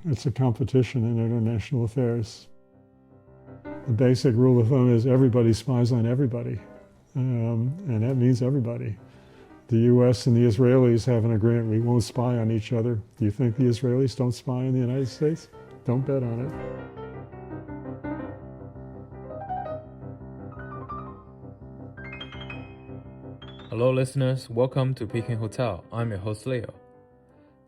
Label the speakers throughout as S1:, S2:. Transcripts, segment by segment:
S1: It's a competition in international affairs. The basic rule of thumb is everybody spies on everybody, and that means everybody. The US and the Israelis have an agreement we won't spy on each other. Do you think the Israelis don't spy on the United States? Don't bet on it.
S2: Hello listeners, welcome to Peking Hotel. I'm your host Leo.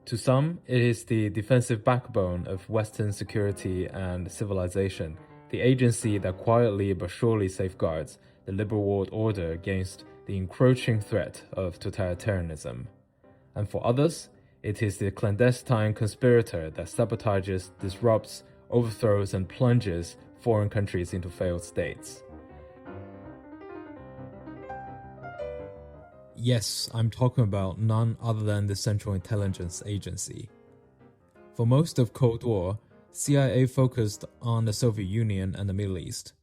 S2: To some, it is the defensive backbone of Western security and civilization, the agency that quietly but surely safeguards the liberal world order against the encroaching threat of totalitarianism. And for others, it is the clandestine conspirator that sabotages, disrupts, overthrows, and plunges foreign countries into failed states. Yes, I'm talking about none other than the Central Intelligence Agency. For most of Cold War, CIA focused on the Soviet Union and the Middle East.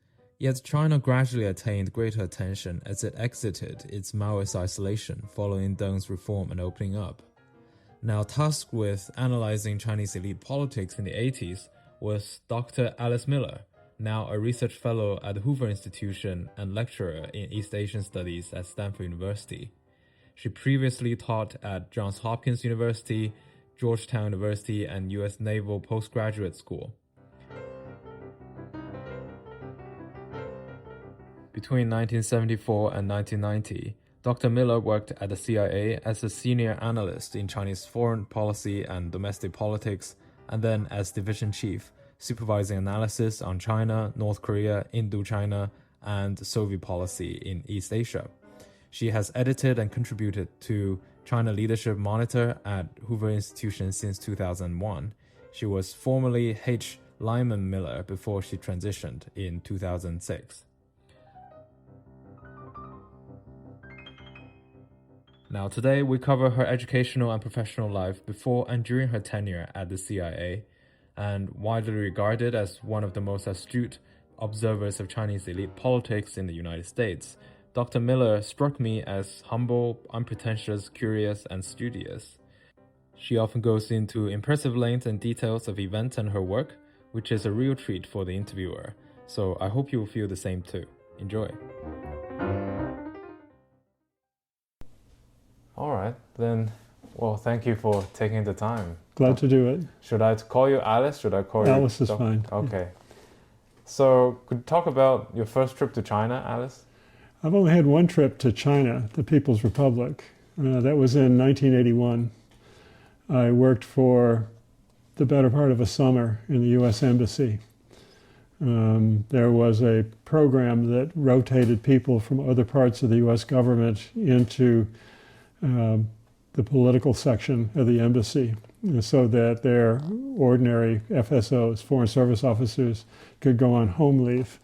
S2: Yet China gradually attained greater attention as it exited its Maoist isolation following Deng's reform and opening up. Now tasked with analyzing Chinese elite politics in the 80s was Dr. Alice Miller, now a research fellow at the Hoover Institution and lecturer in East Asian Studies at Stanford University. She previously taught at Johns Hopkins University, Georgetown University, and U.S. Naval Postgraduate School. Between 1974 and 1990, Dr. Miller worked at the CIA as a senior analyst in Chinese foreign policy and domestic politics, and then as division chief, supervising analysis on China, North Korea, Indochina, and Soviet policy in East Asia. She has edited and contributed to China Leadership Monitor at Hoover Institution since 2001. She was formerly H. Lyman Miller before she transitioned in 2006. Now today we cover her educational and professional life before and during her tenure at the CIA, and widely regarded as one of the most astute observers of Chinese elite politics in the United States. Dr. Miller struck me as humble, unpretentious, curious, and studious. She often goes into impressive length and details of events and her work, which is a real treat for the interviewer, so I hope you will feel the same too. Enjoy. All right, then, well, thank you for taking the time.
S1: Glad to do it.
S2: Should I call you Alice? Should I call you...
S1: Alice is fine.
S2: Okay. So, could you talk about your first trip to China, Alice?
S1: I've only had one trip to China, the People's Republic. That was in 1981. I worked for the better part of a summer in the U.S. Embassy. There was a program that rotated people from other parts of the U.S. government into the political section of the embassy so that their ordinary FSOs, Foreign Service Officers, could go on home leave.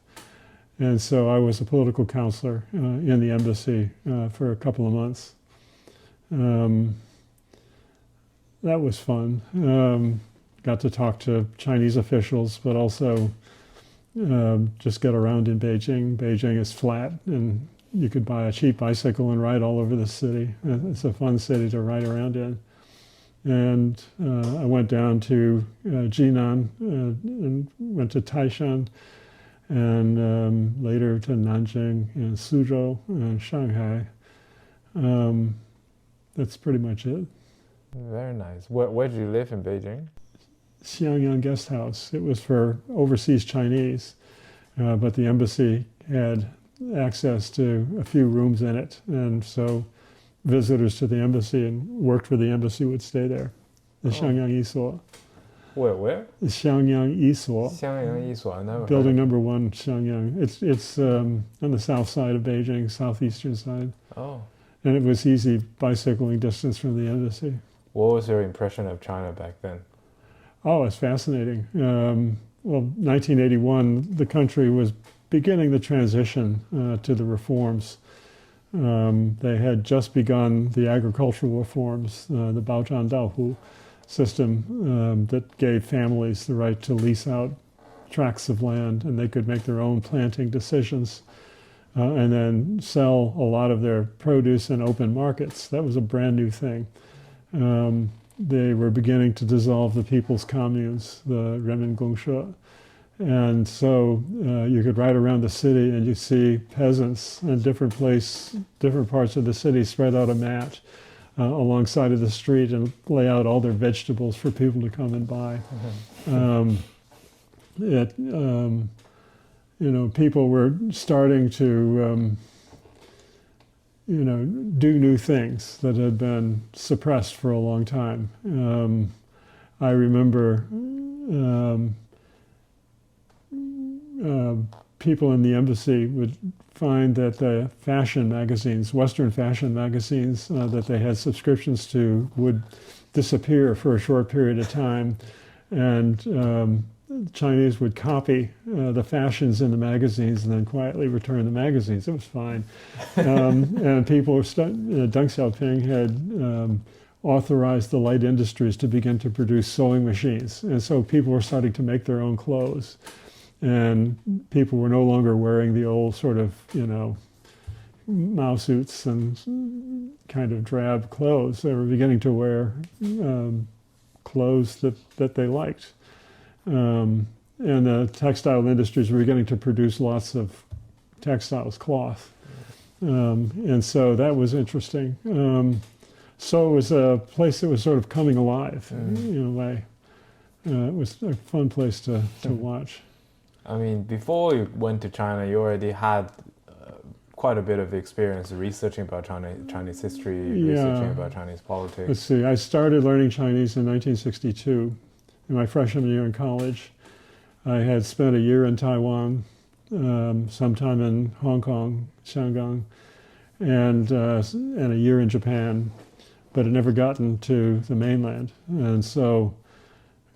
S1: And so I was a political counselor in the embassy for a couple of months. That was fun. Got to talk to Chinese officials, but also just get around in Beijing. Beijing is flat, and you could buy a cheap bicycle and ride all over the city. It's a fun city to ride around in. And I went down to Jinan and went to Taishan, and later to Nanjing and Suzhou and Shanghai. That's pretty much it.
S2: Very nice. Where did you live in Beijing?
S1: Xiangyang Guest House. It was for overseas Chinese, but the embassy had access to a few rooms in it, and so visitors to the embassy and worked for the embassy would stay there. The Xiangyang Yisuo.
S2: Where?
S1: The Xiangyang Yisuo.
S2: Xiangyang Yisuo, I never
S1: Building number 1, Xiangyang. It's on the south side of Beijing, southeastern side.
S2: Oh.
S1: And it was easy bicycling distance from the embassy.
S2: What was your impression of China back then?
S1: Oh, it's fascinating. Well, 1981, the country was beginning the transition to the reforms. They had just begun the agricultural reforms, the Baozhan Daohu system that gave families the right to lease out tracts of land, and they could make their own planting decisions and then sell a lot of their produce in open markets. That was a brand new thing. they were beginning to dissolve the people's communes, the Renmingongshe. And so you could ride around the city and you see peasants in different parts of the city spread out a mat alongside of the street and lay out all their vegetables for people to come and buy. People were starting to, do new things that had been suppressed for a long time. I remember people in the embassy would find that the fashion magazines, Western fashion magazines that they had subscriptions to would disappear for a short period of time. And Chinese would copy the fashions in the magazines and then quietly return the magazines. It was fine. And people were Deng Xiaoping had authorized the light industries to begin to produce sewing machines. And so people were starting to make their own clothes. And people were no longer wearing the old sort of, Mao suits and kind of drab clothes. They were beginning to wear clothes that they liked. And the textile industries were beginning to produce lots of textiles, cloth. And so that was interesting. So it was a place that was sort of coming alive in a way. It was a fun place to watch.
S3: I mean, before you went to China, you already had quite a bit of experience researching about Chinese history, researching about Chinese politics.
S1: Let's see, I started learning Chinese in 1962, in my freshman year in college. I had spent a year in Taiwan, sometime in Hong Kong, Shanghai, and a year in Japan, but had never gotten to the mainland. And so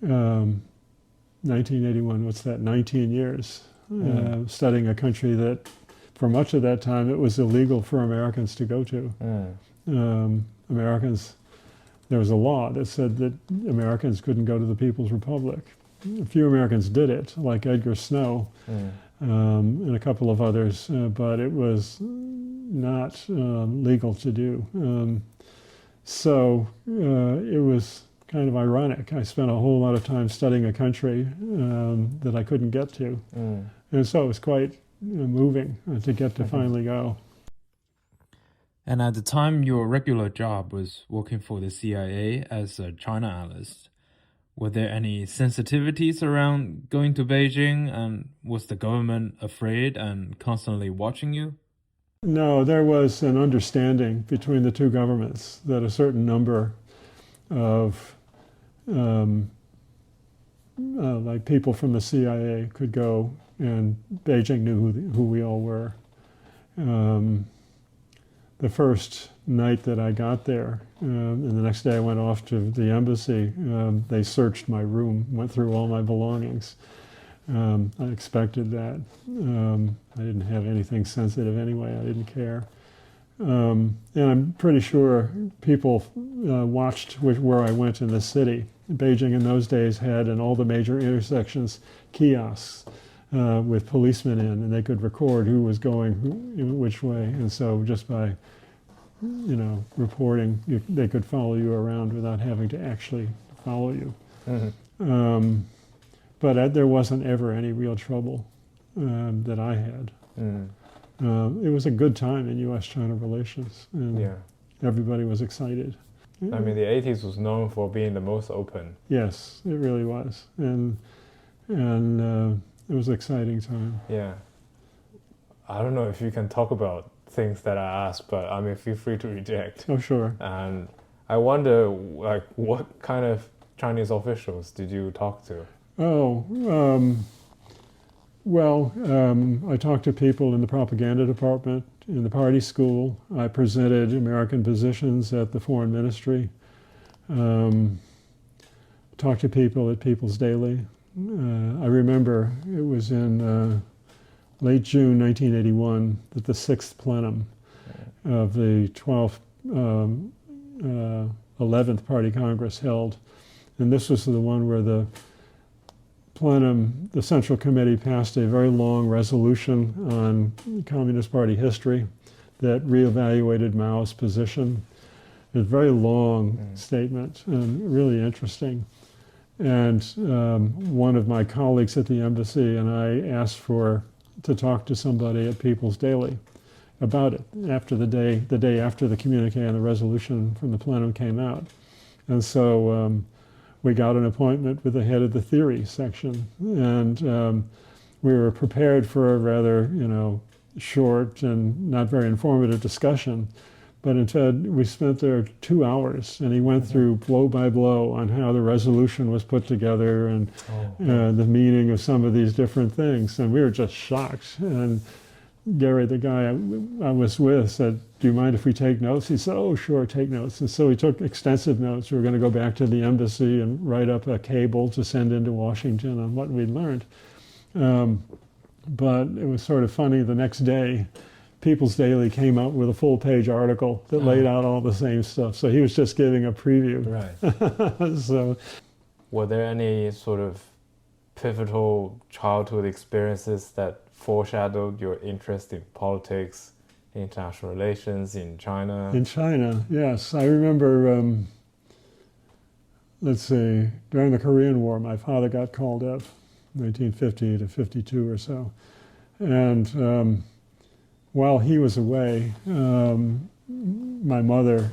S1: 1981, what's that, 19 years, studying a country that, for much of that time, it was illegal for Americans to go to. Americans, there was a law that said that Americans couldn't go to the People's Republic. A few Americans did it, like Edgar Snow and a couple of others, but it was not legal to do. So it was kind of ironic. I spent a whole lot of time studying a country that I couldn't get to. And so it was quite moving to get to finally go.
S2: And at the time, your regular job was working for the CIA as a China analyst. Were there any sensitivities around going to Beijing, and was the government afraid and constantly watching you?
S1: No, there was an understanding between the two governments that a certain number of like people from the CIA could go, and Beijing knew who we all were. The first night that I got there, and the next day I went off to the embassy, they searched my room, went through all my belongings. I expected that. I didn't have anything sensitive anyway, I didn't care. And I'm pretty sure people watched where I went in the city. Beijing in those days had, in all the major intersections, kiosks with policemen in, and they could record who was going which way. And so just by, reporting, they could follow you around without having to actually follow you. But there wasn't ever any real trouble that I had. It was a good time in U.S.-China relations, and everybody was excited.
S3: I mean, the 80s was known for being the most open.
S1: Yes, it really was, and it was an exciting time.
S3: Yeah. I don't know if you can talk about things that I asked, but I mean, feel free to reject.
S1: Oh, sure.
S3: And I wonder, what kind of Chinese officials did you talk to?
S1: I talked to people in the propaganda department, in the party school. I presented American positions at the foreign ministry. Talked to people at People's Daily. I remember it was in late June 1981 that the 6th plenum of the 11th Party Congress held. And this was the one where the plenum, the Central Committee passed a very long resolution on Communist Party history that reevaluated Mao's position. a very long statement and really interesting. And one of my colleagues at the embassy and I asked to talk to somebody at People's Daily about it after the day after the communique and the resolution from the plenum came out. And so we got an appointment with the head of the theory section, and we were prepared for a rather, short and not very informative discussion. But instead, we spent there 2 hours, and he went through blow by blow on how the resolution was put together and the meaning of some of these different things. And we were just shocked. And Gary, the guy I was with, said, "Do you mind if we take notes?" He said, "Oh, sure, take notes." And so we took extensive notes. We were going to go back to the embassy and write up a cable to send into Washington on what we'd learned. But it was sort of funny, the next day, People's Daily came out with a full-page article that laid out all the same stuff. So he was just giving a preview.
S3: Right.
S1: So,
S3: were there any sort of pivotal childhood experiences that foreshadowed your interest in politics, international relations in China?
S1: In China, yes. I remember, during the Korean War, my father got called up, 1950 to 52 or so. And while he was away, my mother,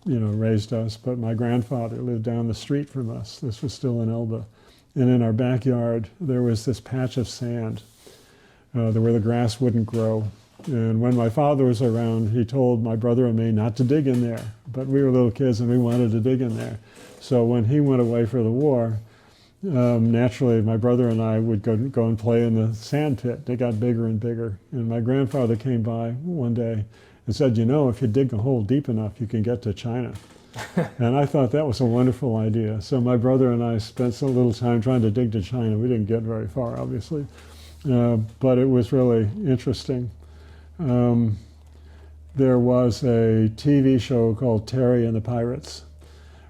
S1: raised us, but my grandfather lived down the street from us. This was still in Elba. And in our backyard, there was this patch of sand where the grass wouldn't grow. And when my father was around, he told my brother and me not to dig in there. But we were little kids and we wanted to dig in there. So when he went away for the war, naturally my brother and I would go and play in the sand pit. It got bigger and bigger. And my grandfather came by one day and said, if you dig a hole deep enough, you can get to China. And I thought that was a wonderful idea. So my brother and I spent so little time trying to dig to China. We didn't get very far, obviously. But it was really interesting. There was a TV show called Terry and the Pirates,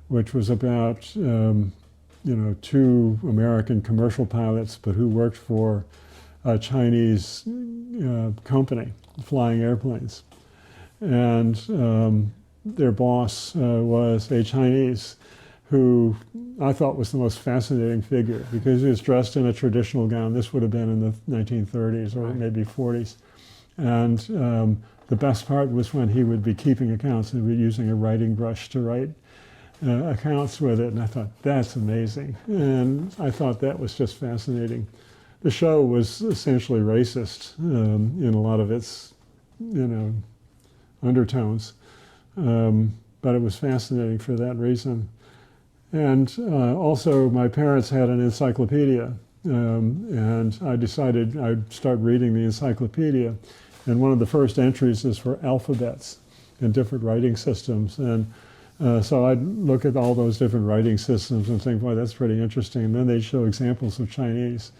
S1: which was about, two American commercial pilots, but who worked for a Chinese company flying airplanes. And their boss was a Chinese who I thought was the most fascinating figure because he was dressed in a traditional gown. This would have been in the 1930s or maybe 40s. And the best part was when he would be keeping accounts and be using a writing brush to write accounts with it. And I thought, that's amazing. And I thought that was just fascinating. The show was essentially racist in a lot of its, undertones. But it was fascinating for that reason. And also, my parents had an encyclopedia, and I decided I'd start reading the encyclopedia. And one of the first entries is for alphabets and different writing systems. And so I'd look at all those different writing systems and think, boy, that's pretty interesting. And then they'd show examples of Chinese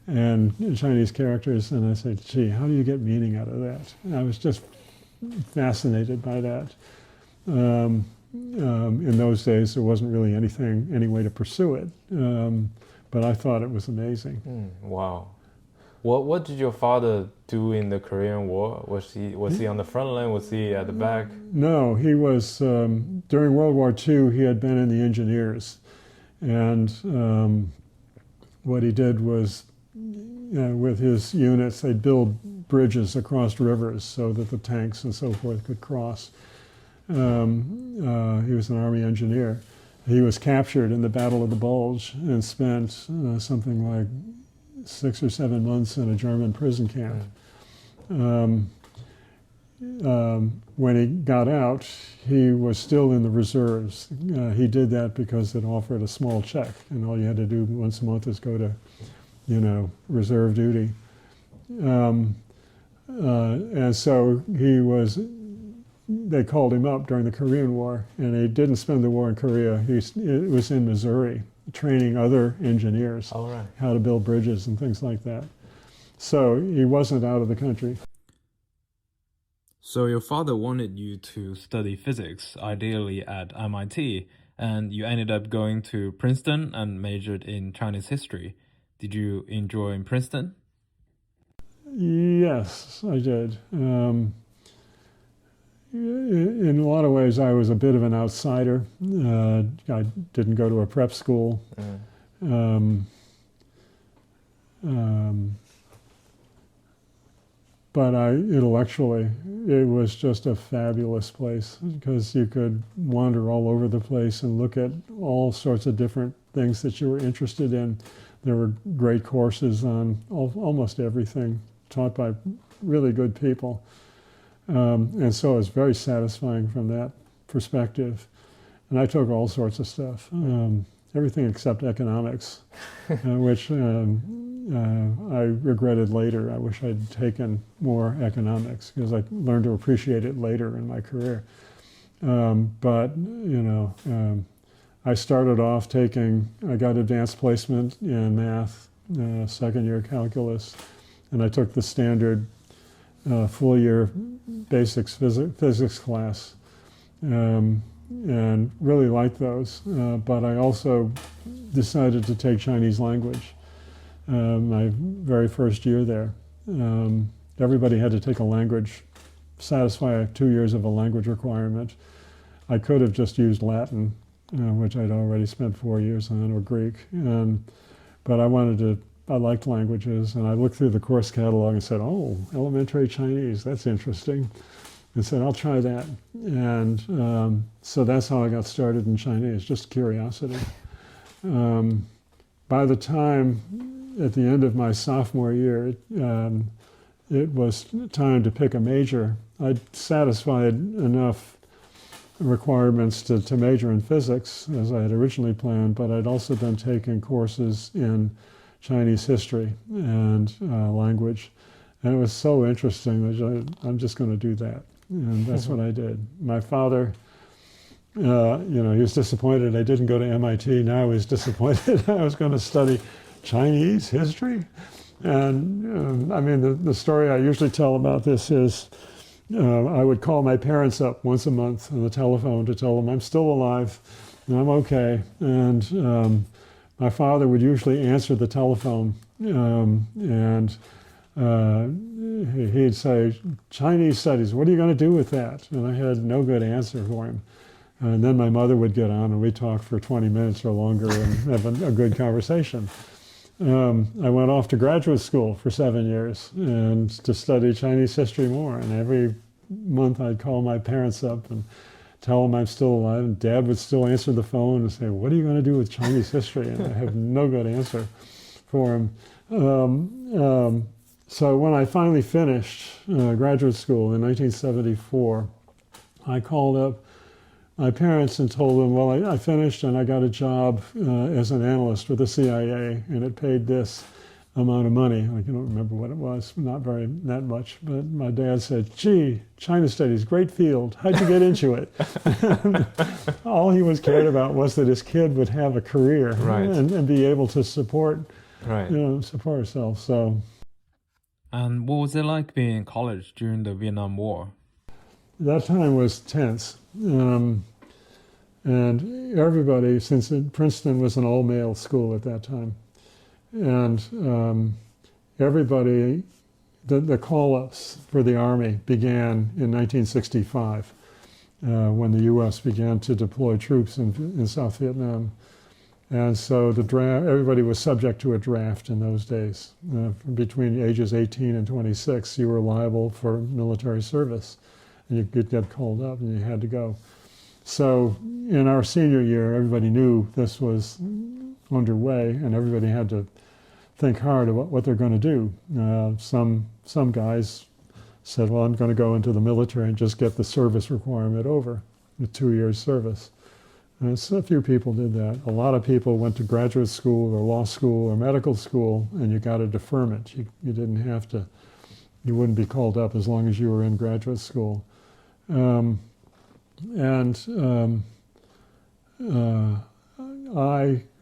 S1: and Chinese characters, and I said, gee, how do you get meaning out of that? And I was just fascinated by that. In those days, there wasn't really any way to pursue it, but I thought it was amazing.
S3: Wow. What did your father do in the Korean War? Was he on the front line? Was he at the back?
S1: No, he was, during World War II, he had been in the engineers. And what he did was, with his units, they'd build bridges across rivers so that the tanks and so forth could cross. He was an Army engineer. He was captured in the Battle of the Bulge and spent something like 6 or 7 months in a German prison camp. When he got out, he was still in the reserves. He did that because it offered a small check, and all you had to do once a month is go to, reserve duty. And so they called him up during the Korean War, and he didn't spend the war in Korea. He was in Missouri, training other engineers how to build bridges and things like that. So he wasn't out of the country.
S2: So your father wanted you to study physics, ideally at MIT, and you ended up going to Princeton and majored in Chinese history. Did you enjoy Princeton?
S1: Yes, I did. in a lot of ways, I was a bit of an outsider. I didn't go to a prep school. But intellectually, it was just a fabulous place because you could wander all over the place and look at all sorts of different things that you were interested in. There were great courses on almost everything, taught by really good people. And so it was very satisfying from that perspective. And I took all sorts of stuff, everything except economics, which I regretted later. I wish I'd taken more economics because I learned to appreciate it later in my career. But, I started off I got advanced placement in math, second year calculus, and I took the standard full year basics physics class, and really liked those. But I also decided to take Chinese language. My very first year there. Everybody had to take a language, satisfy 2 years of a language requirement. I could have just used Latin, which I'd already spent 4 years on, or Greek. But I liked languages, and I looked through the course catalog and said, oh, elementary Chinese, that's interesting. And said, I'll try that. And so that's how I got started in Chinese, just curiosity. By the time, at the end of my sophomore year, it was time to pick a major. I'd satisfied enough requirements to major in physics, as I had originally planned, but I'd also been taking courses in Chinese history and language. And it was so interesting that I'm just going to do that. And that's what I did. My father, he was disappointed I didn't go to MIT. Now he's disappointed I was going to study Chinese history. And the story I usually tell about this is I would call my parents up once a month on the telephone to tell them I'm still alive and I'm okay. And my father would usually answer the telephone and he'd say, Chinese studies, what are you going to do with that? And I had no good answer for him. And then my mother would get on and we'd talk for 20 minutes or longer and have a good conversation. I went off to graduate school for 7 years and to study Chinese history more. And every month I'd call my parents up and tell them I'm still alive. And Dad would still answer the phone and say, what are you going to do with Chinese history? And I have no good answer for him. So when I finally finished graduate school in 1974, I called up my parents and told them, well, I finished and I got a job as an analyst with the CIA, and it paid this amount of money. I don't remember what it was, not that much. But my dad said, gee, China studies, great field. How'd you get into it? All he was cared about was that his kid would have a career and be able to support herself. So.
S2: And what was it like being in college during the Vietnam War?
S1: That time was tense. And everybody, since Princeton was an all-male school at that time, and everybody, the call-ups for the Army began in 1965 when the U.S. began to deploy troops in South Vietnam. And so everybody was subject to a draft in those days. Between ages 18 and 26, you were liable for military service. And you could get called up and you had to go. So in our senior year, everybody knew this was underway and everybody had to think hard about what they're going to do. Some guys said, well, I'm going to go into the military and just get the service requirement over, the 2 years service. And so a few people did that. A lot of people went to graduate school or law school or medical school and you got a deferment. You didn't have to, you wouldn't be called up as long as you were in graduate school. I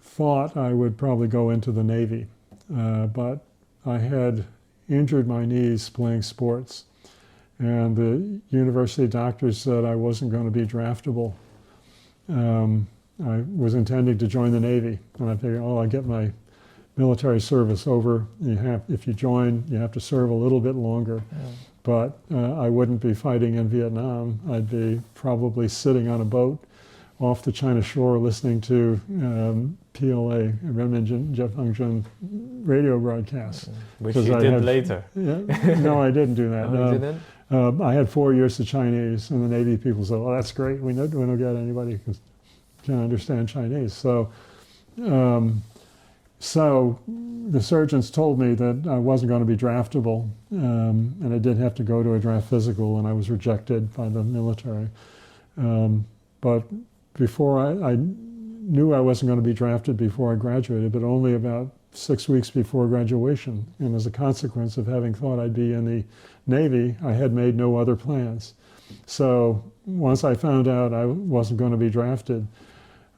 S1: thought I would probably go into the Navy, but I had injured my knees playing sports, and the university doctors said I wasn't going to be draftable. I was intending to join the Navy, and I figured, I'll get my military service over. If you join, you have to serve a little bit longer. but I wouldn't be fighting in Vietnam. I'd be probably sitting on a boat off the China shore listening to PLA, Renmin Jianfeng radio broadcasts.
S3: Which you did later.
S1: Yeah, no, I didn't do that.
S3: No, you didn't?
S1: I had 4 years of Chinese, and the Navy people said, "Oh, that's great. We don't get anybody who can understand Chinese." So the surgeons told me that I wasn't going to be draftable, and I did have to go to a draft physical, and I was rejected by the military. But before I knew I wasn't going to be drafted before I graduated, but only about 6 weeks before graduation. And as a consequence of having thought I'd be in the Navy, I had made no other plans. So once I found out I wasn't going to be drafted,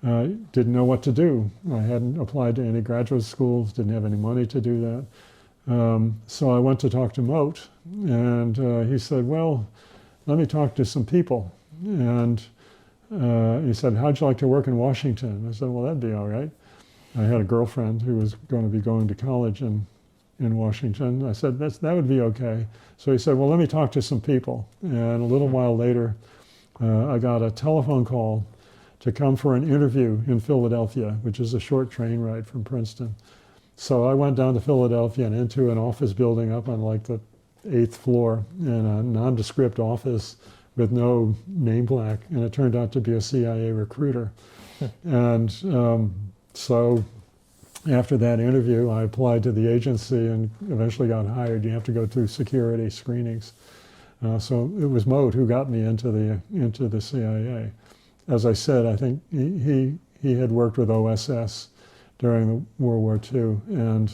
S1: I didn't know what to do. I hadn't applied to any graduate schools, didn't have any money to do that. So I went to talk to Moat, and he said, "Well, let me talk to some people." And he said, "How'd you like to work in Washington?" I said, "Well, that'd be all right." I had a girlfriend who was going to be going to college in Washington. I said, that would be okay. So he said, "Well, let me talk to some people." And a little while later, I got a telephone call to come for an interview in Philadelphia, which is a short train ride from Princeton. So I went down to Philadelphia and into an office building up on like the 8th floor in a nondescript office with no name plaque, and it turned out to be a CIA recruiter. And so after that interview, I applied to the agency and eventually got hired. You have to go through security screenings. So it was Moat who got me into the CIA. As I said, I think he had worked with OSS during the World War II, and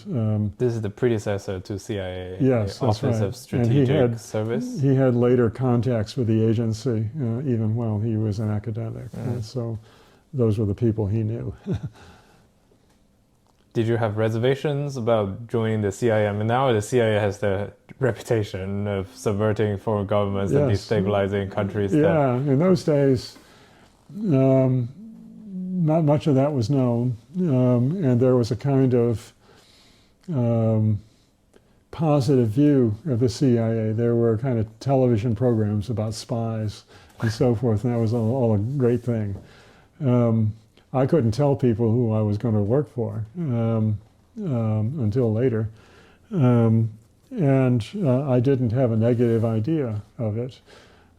S3: this is the predecessor to CIA.
S1: Yes,
S3: the
S1: that's
S3: Office
S1: right.
S3: of Strategic Service.
S1: He had later contacts with the agency, even while he was an academic. So those were the people he knew.
S3: Did you have reservations about joining the CIA? I mean, now the CIA has the reputation of subverting foreign governments and destabilizing countries.
S1: Yeah, in those days, not much of that was known, and there was a kind of positive view of the CIA. There were kind of television programs about spies and so forth, and that was all a great thing. I couldn't tell people who I was going to work for until later, and I didn't have a negative idea of it,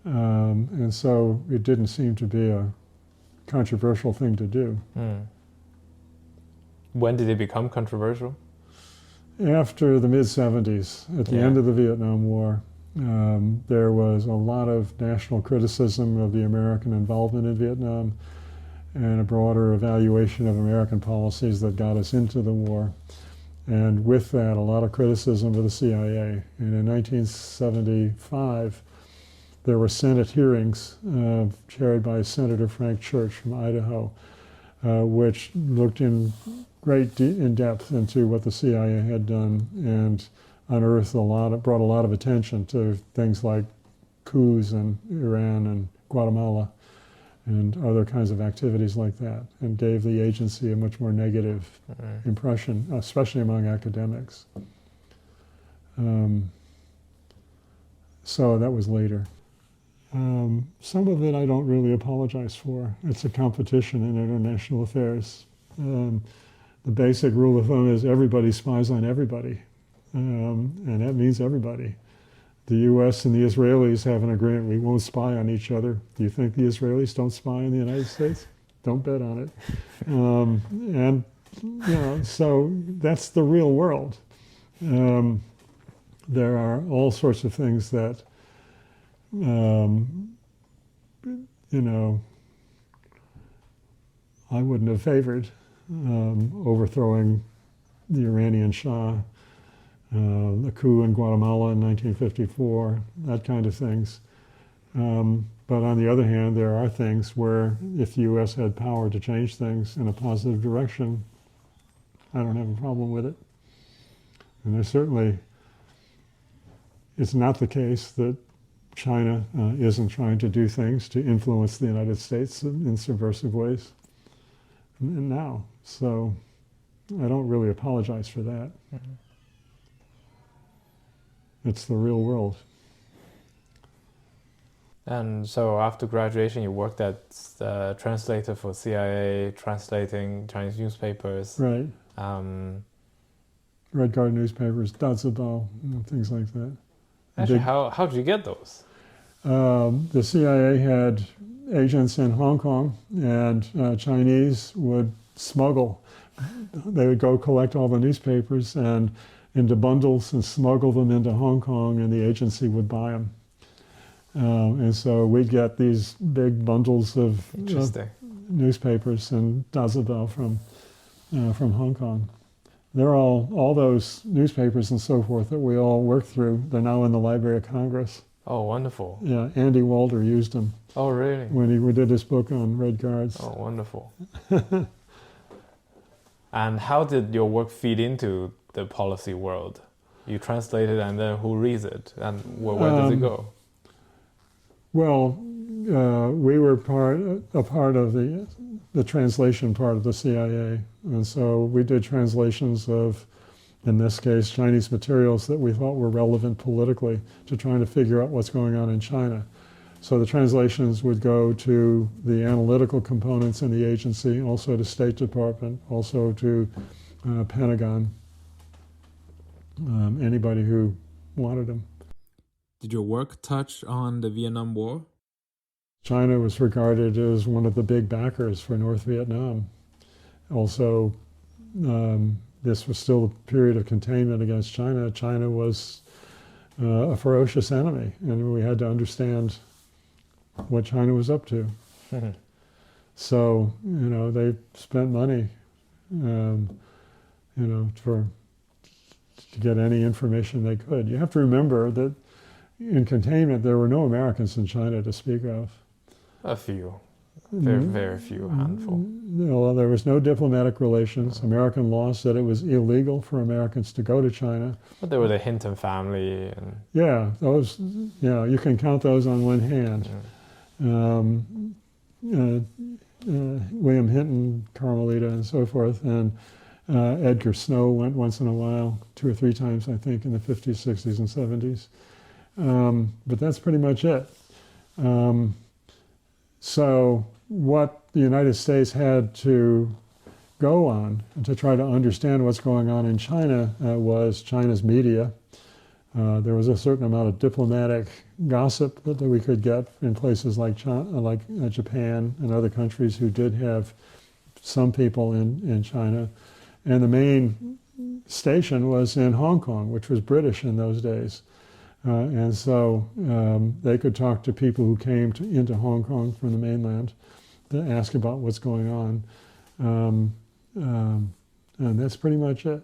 S1: and so it didn't seem to be a controversial thing to do.
S3: When did it become controversial?
S1: After the mid-'70s, at the end of the Vietnam War, there was a lot of national criticism of the American involvement in Vietnam and a broader evaluation of American policies that got us into the war. And with that, a lot of criticism of the CIA. And in 1975, there were Senate hearings chaired by Senator Frank Church from Idaho, which looked in depth into what the CIA had done and unearthed brought a lot of attention to things like coups in Iran and Guatemala and other kinds of activities like that, and gave the agency a much more negative impression, especially among academics. So that was later. Some of it I don't really apologize for. It's a competition in international affairs. The basic rule of thumb is everybody spies on everybody, and that means everybody. The U.S. and the Israelis have an agreement, we won't spy on each other. Do you think the Israelis don't spy on the United States? Don't bet on it. And, so that's the real world. There are all sorts of things that, I wouldn't have favored. Overthrowing the Iranian Shah, the coup in Guatemala in 1954, that kind of things. But on the other hand, there are things where if the U.S. had power to change things in a positive direction, I don't have a problem with it. And there's certainly, it's not the case that China isn't trying to do things to influence the United States in subversive ways now. So I don't really apologize for that. It's the real world.
S3: And so after graduation, you worked as a translator for CIA, translating Chinese newspapers.
S1: Right.
S3: Um,
S1: Red Guard newspapers, Dazabao, things like that.
S3: actually, how did you get those?
S1: The CIA had agents in Hong Kong, and Chinese would smuggle. They would go collect all the newspapers and into bundles and smuggle them into Hong Kong, and the agency would buy them. And so we'd get these big bundles of newspapers and Dazabao from Hong Kong. They're all those newspapers and so forth that we all worked through. They're now in the Library of Congress.
S3: Oh, wonderful.
S1: Yeah, Andy Walter used them.
S3: Oh, really?
S1: When he did his book on Red Guards.
S3: Oh, wonderful. And how did your work feed into the policy world? You translate it, and then who reads it? And where does it go?
S1: Well, we were a part of the translation part of the CIA. And so we did translations of, in this case, Chinese materials that we thought were relevant politically to trying to figure out what's going on in China. So the translations would go to the analytical components in the agency, also to State Department, also to Pentagon, anybody who wanted them.
S2: Did your work touch on the Vietnam War?
S1: China was regarded as one of the big backers for North Vietnam. Also, this was still a period of containment against China. China was a ferocious enemy, and we had to understand what China was up to.
S3: Mm-hmm.
S1: So, they spent money, to get any information they could. You have to remember that in containment, there were no Americans in China to speak of.
S3: A few. Very few, handful.
S1: No, there was no diplomatic relations. American law said it was illegal for Americans to go to China.
S3: But there were the Hinton family. And
S1: you can count those on one hand. William Hinton, Carmelita, and so forth. And Edgar Snow went once in a while, 2 or 3 times, I think, in the 50s, 60s, and 70s. But that's pretty much it. So what the United States had to go on to try to understand what's going on in China was China's media. There was a certain amount of diplomatic gossip that we could get in places like Japan and other countries who did have some people in China. And the main station was in Hong Kong, which was British in those days. And so they could talk to people who came into Hong Kong from the mainland to ask about what's going on. And that's pretty much it.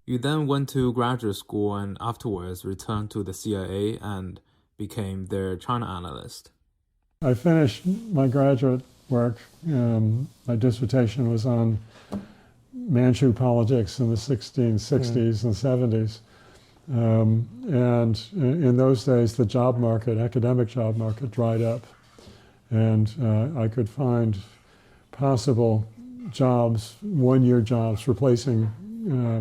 S2: You then went to graduate school and afterwards returned to the CIA and became their China analyst.
S1: I finished my graduate work. My dissertation was on Manchu politics in the 1660s and 70s. And in those days, the job market, academic job market, dried up. And I could find possible jobs, 1-year jobs, replacing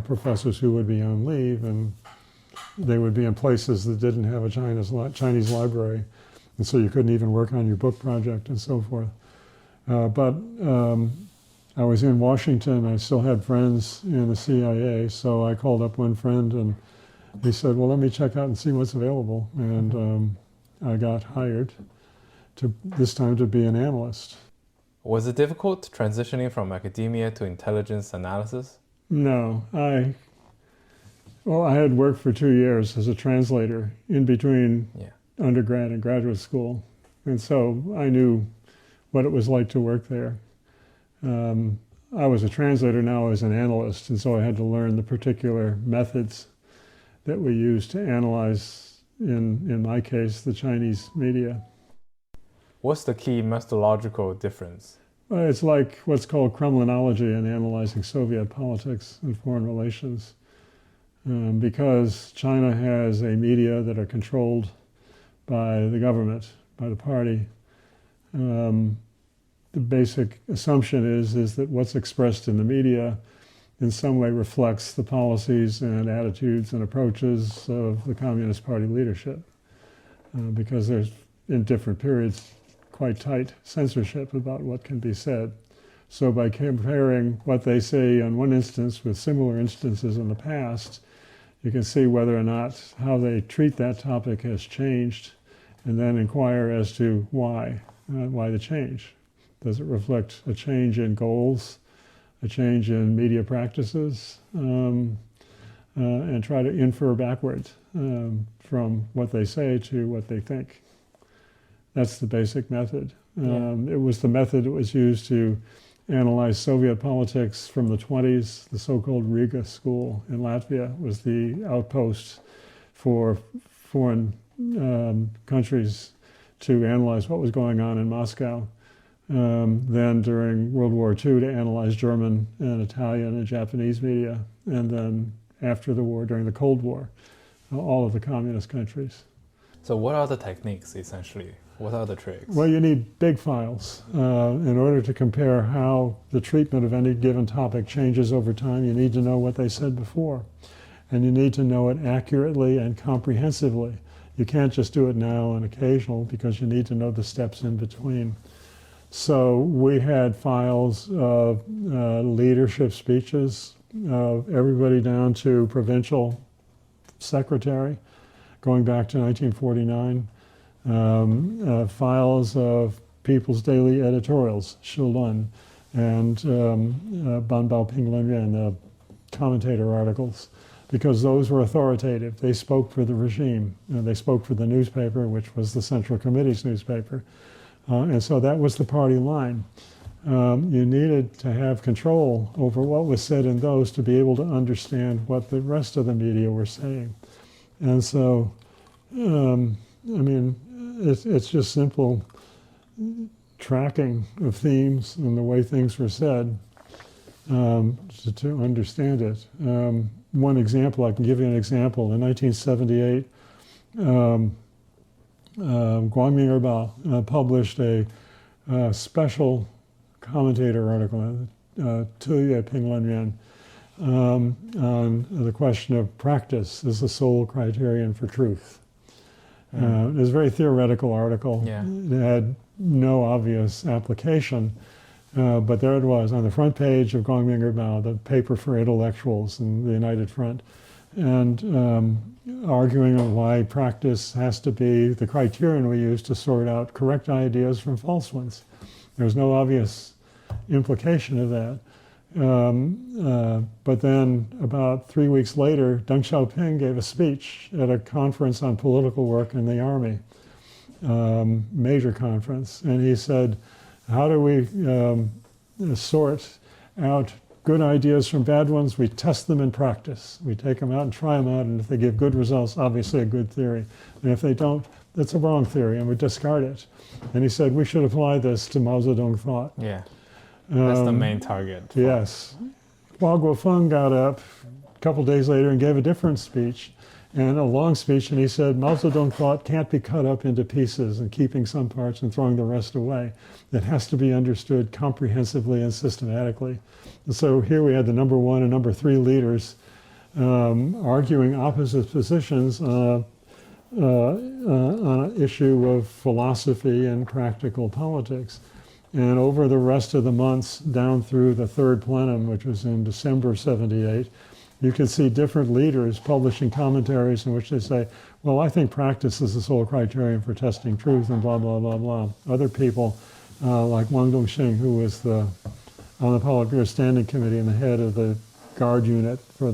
S1: professors who would be on leave, and they would be in places that didn't have a Chinese library. And so you couldn't even work on your book project and so forth. But I was in Washington. I still had friends in the CIA, so I called up one friend and he said, well, let me check out and see what's available. And I got hired this time to be an analyst.
S3: Was it difficult transitioning from academia to intelligence analysis?
S1: No. I had worked for 2 years as a translator in between undergrad and graduate school. And so I knew what it was like to work there. I was a translator, now I was an analyst, and so I had to learn the particular methods that we use to analyze, in my case, the Chinese media.
S3: What's the key methodological difference?
S1: It's like what's called Kremlinology in analyzing Soviet politics and foreign relations. Because China has a media that are controlled by the government, by the party, the basic assumption is that what's expressed in the media in some way reflects the policies and attitudes and approaches of the Communist Party leadership. Because there's in different periods, quite tight censorship about what can be said. So by comparing what they say on one instance with similar instances in the past, you can see whether or not how they treat that topic has changed, and then inquire as to why the change. Does it reflect a change in goals, a change in media practices, and try to infer backwards from what they say to what they think. That's the basic method. It was the method that was used to analyze Soviet politics from the 20s. The so-called Riga School in Latvia was the outpost for foreign countries to analyze what was going on in Moscow. Then during World War II to analyze German and Italian and Japanese media, and then after the war, during the Cold War, all of the communist countries.
S3: So what are the techniques, essentially? What are the tricks?
S1: Well, you need big files. In order to compare how the treatment of any given topic changes over time, you need to know what they said before. And you need to know it accurately and comprehensively. You can't just do it now and occasional, because you need to know the steps in between. So we had files of leadership speeches of everybody down to provincial secretary, going back to 1949. Files of People's Daily editorials, Shulun, and Banbao Pinglin, commentator articles, because those were authoritative. They spoke for the regime. They spoke for the newspaper, which was the Central Committee's newspaper. And so that was the party line. You needed to have control over what was said in those to be able to understand what the rest of the media were saying. And so, it's just simple tracking of themes and the way things were said to understand it. One example, I can give you an example. In 1978, Guangming Erbao published a special commentator article, Tuyue Pinglin, on the question of practice as the sole criterion for truth. It was a very theoretical article.
S3: Yeah.
S1: It had no obvious application, but there it was on the front page of Guangming Erbao, the paper for intellectuals in the United Front, and arguing on why practice has to be the criterion we use to sort out correct ideas from false ones. There's no obvious implication of that. But then about 3 weeks later, Deng Xiaoping gave a speech at a conference on political work in the army, major conference, and he said, how do we sort out good ideas from bad ones? We test them in practice. We take them out and try them out, and if they give good results, obviously a good theory. And if they don't, that's a wrong theory, and we discard it. And he said, we should apply this to Mao Zedong thought.
S3: Yeah, that's the main target.
S1: Yes. Hua Guofeng got up a couple days later and gave a different speech, and a long speech, and he said, Mao Zedong thought can't be cut up into pieces and keeping some parts and throwing the rest away. It has to be understood comprehensively and systematically. And so here we had the number 1 and number 3 leaders arguing opposite positions on an issue of philosophy and practical politics. And over the rest of the months, down through the third plenum, which was in December '78, you can see different leaders publishing commentaries in which they say, well, I think practice is the sole criterion for testing truth, and blah, blah, blah, blah. Other people, like Wang Dongxing, who was on the Politburo Standing Committee and the head of the guard unit for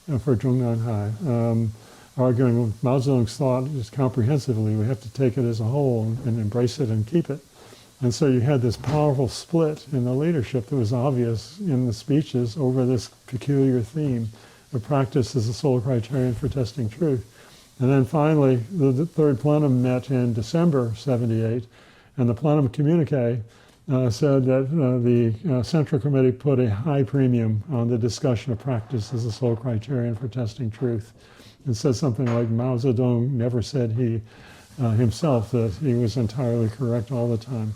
S1: Zhongnanhai, arguing Mao Zedong's thought is comprehensively. We have to take it as a whole and embrace it and keep it. And so you had this powerful split in the leadership that was obvious in the speeches over this peculiar theme of practice as the sole criterion for testing truth. And then finally, the third plenum met in December '78, and the plenum communique said that the Central Committee put a high premium on the discussion of practice as the sole criterion for testing truth. It said something like Mao Zedong never said himself that he was entirely correct all the time.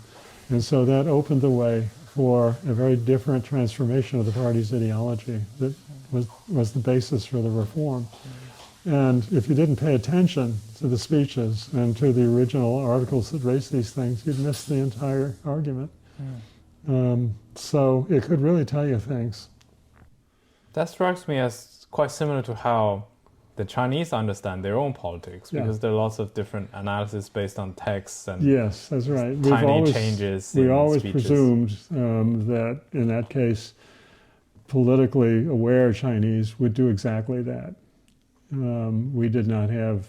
S1: And so that opened the way for a very different transformation of the party's ideology that was the basis for the reform. And if you didn't pay attention to the speeches and to the original articles that raised these things, you'd miss the entire argument. So it could really tell you things.
S3: That strikes me as quite similar to how the Chinese understand their own politics, because there are lots of different analysis based on texts and
S1: yes, that's right.
S3: tiny changes.
S1: We
S3: in
S1: always
S3: speeches.
S1: presumed that in that case, politically aware Chinese would do exactly that. We did not have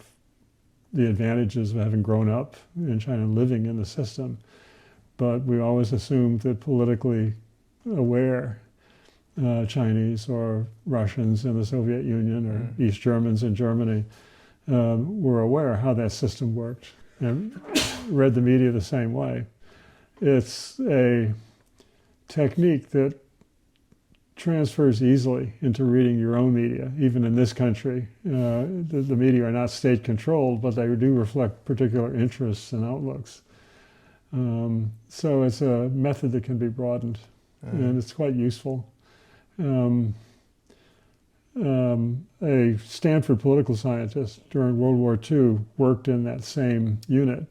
S1: the advantages of having grown up in China, living in the system, but we always assumed that politically aware Chinese or Russians in the Soviet Union or East Germans in Germany were aware how that system worked and read the media the same way. It's a technique that transfers easily into reading your own media. Even in this country, the media are not state-controlled, but they do reflect particular interests and outlooks. So it's a method that can be broadened, and it's quite useful. A Stanford political scientist during World War II worked in that same unit.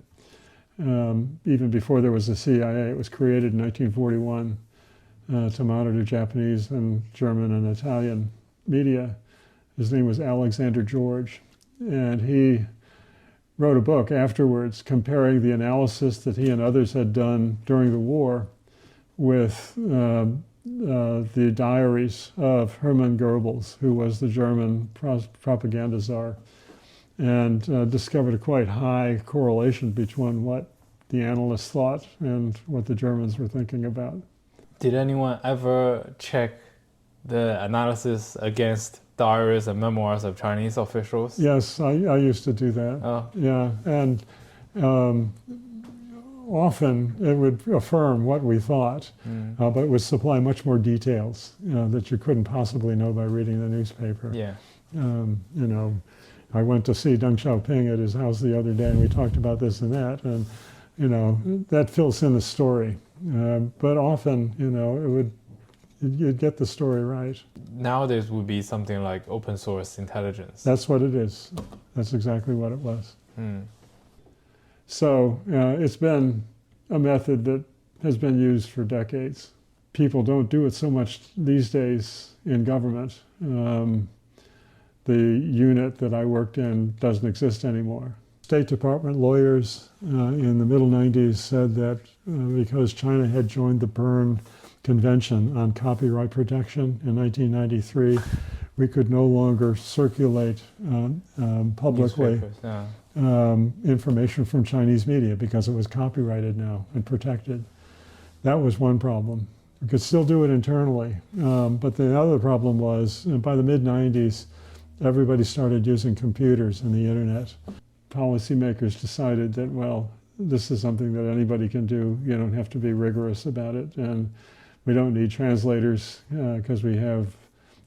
S1: Even before there was the CIA, it was created in 1941 to monitor Japanese and German and Italian media. His name was Alexander George, and he wrote a book afterwards comparing the analysis that he and others had done during the war with the diaries of Hermann Goebbels, who was the German propaganda czar, and discovered a quite high correlation between what the analysts thought and what the Germans were thinking about.
S3: Did anyone ever check the analysis against diaries and memoirs of Chinese officials?
S1: Yes, I used to do that.
S3: Oh.
S1: Yeah, and often it would affirm what we thought, but it would supply much more details that you couldn't possibly know by reading the newspaper.
S3: Yeah.
S1: I went to see Deng Xiaoping at his house the other day, and we talked about this and that, and that fills in the story. But often, you'd get the story right.
S3: Nowadays would be something like open source intelligence.
S1: That's what it is. That's exactly what it was. So it's been a method that has been used for decades. People don't do it so much these days in government. The unit that I worked in doesn't exist anymore. State Department lawyers in the middle 90s said that because China had joined the Berne Convention on Copyright Protection in 1993, we could no longer circulate publicly information from Chinese media because it was copyrighted now and protected. That was one problem. We could still do it internally, but the other problem was by the mid-90s, everybody started using computers and the internet. Policymakers decided that, well, this is something that anybody can do. You don't have to be rigorous about it, and we don't need translators because we have